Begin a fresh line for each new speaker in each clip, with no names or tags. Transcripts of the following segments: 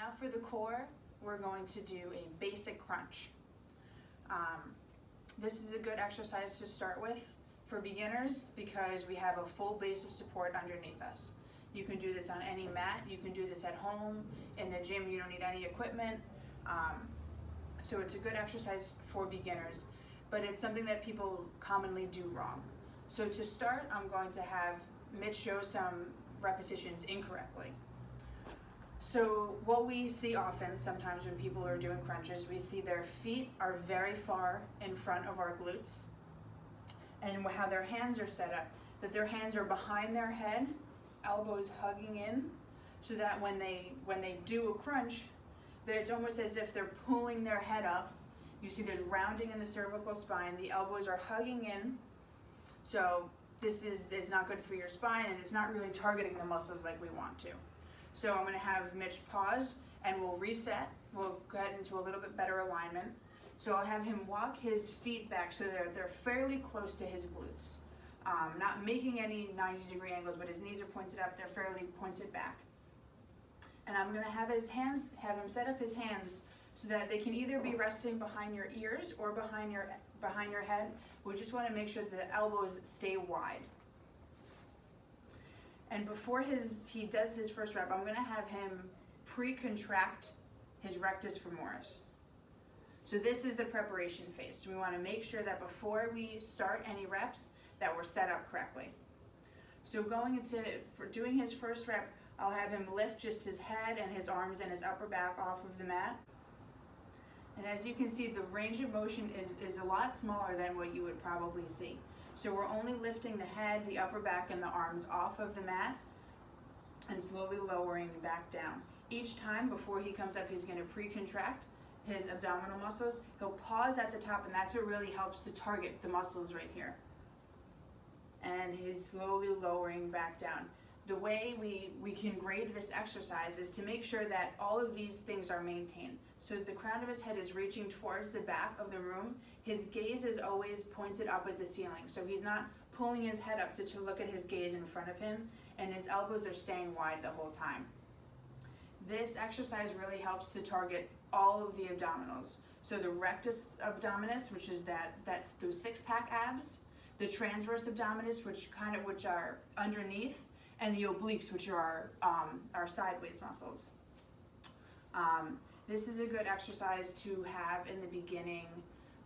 Now for the core, we're going to do a basic crunch. This is a good exercise to start with for beginners because we have a full base of support underneath us. You can do this on any mat, you can do this at home, in the gym you don't need any equipment. So it's a good exercise for beginners, but it's something that people commonly do wrong. So to start, I'm going to have Mitch show some repetitions incorrectly. So what we see often, sometimes when people are doing crunches, we see their feet are very far in front of our glutes, and how their hands are set up, that their hands are behind their head, elbows hugging in, so that when they do a crunch, that it's almost as if they're pulling their head up. You see there's rounding in the cervical spine, the elbows are hugging in, so this is not good for your spine, and it's not really targeting the muscles like we want to. So I'm going to have Mitch pause and we'll reset. We'll get into a little bit better alignment. So I'll have him walk his feet back so they're fairly close to his glutes. Not making any 90-degree angles, but his knees are pointed up, they're fairly pointed back. And I'm going to have him set up his hands so that they can either be resting behind your ears or behind your head. We just want to make sure that the elbows stay wide. And before he does his first rep, I'm going to have him pre-contract his rectus femoris. So this is the preparation phase. So we want to make sure that before we start any reps that we're set up correctly. So for doing his first rep, I'll have him lift just his head and his arms and his upper back off of the mat. And as you can see, the range of motion is a lot smaller than what you would probably see. So we're only lifting the head, the upper back, and the arms off of the mat and slowly lowering back down. Each time before he comes up, he's going to pre-contract his abdominal muscles. He'll pause at the top, and that's what really helps to target the muscles right here. And he's slowly lowering back down. The way we can grade this exercise is to make sure that all of these things are maintained. So the crown of his head is reaching towards the back of the room. His gaze is always pointed up at the ceiling. So he's not pulling his head up to look at his gaze in front of him, and his elbows are staying wide the whole time. This exercise really helps to target all of the abdominals. So the rectus abdominis, which is that's those six-pack abs, the transverse abdominis, which are underneath, and the obliques, which are our sideways muscles. This is a good exercise to have in the beginning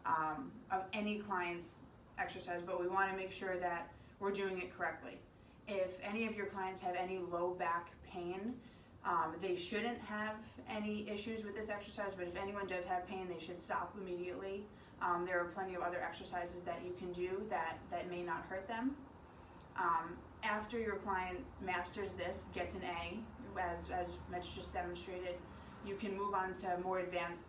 of any client's exercise, but we want to make sure that we're doing it correctly. If any of your clients have any low back pain, they shouldn't have any issues with this exercise, but if anyone does have pain, they should stop immediately. There are plenty of other exercises that you can do that may not hurt them. After your client masters this, gets an A, as Mitch just demonstrated, you can move on to more advanced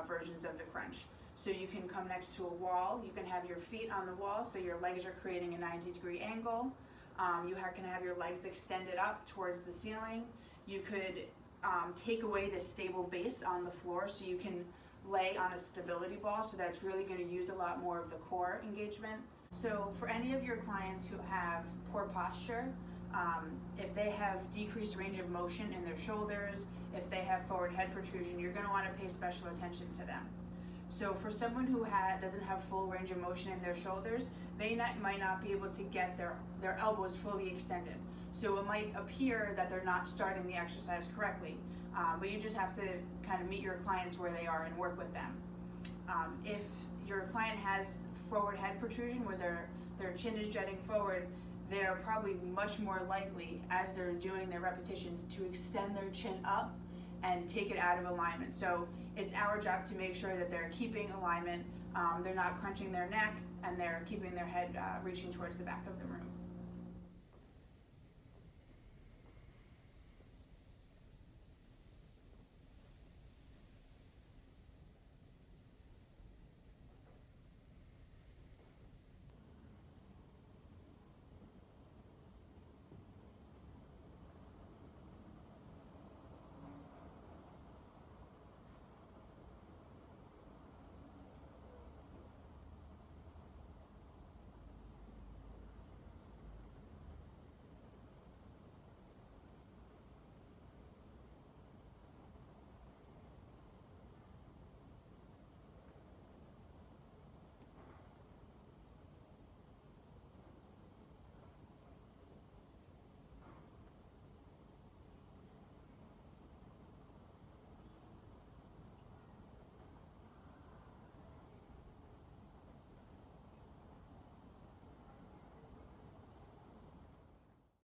versions of the crunch. So you can come next to a wall, you can have your feet on the wall so your legs are creating a 90-degree angle. You can have your legs extended up towards the ceiling. You could take away the stable base on the floor so you can lay on a stability ball, so that's really going to use a lot more of the core engagement. So for any of your clients who have poor posture, if they have decreased range of motion in their shoulders, if they have forward head protrusion, you're going to want to pay special attention to them. So for someone who doesn't have full range of motion in their shoulders, they might not be able to get their elbows fully extended. So it might appear that they're not starting the exercise correctly, but you just have to kind of meet your clients where they are and work with them. If your client has forward head protrusion where their chin is jutting forward, they're probably much more likely, as they're doing their repetitions, to extend their chin up and take it out of alignment. So it's our job to make sure that they're keeping alignment, they're not crunching their neck, and they're keeping their head reaching towards the back of the room.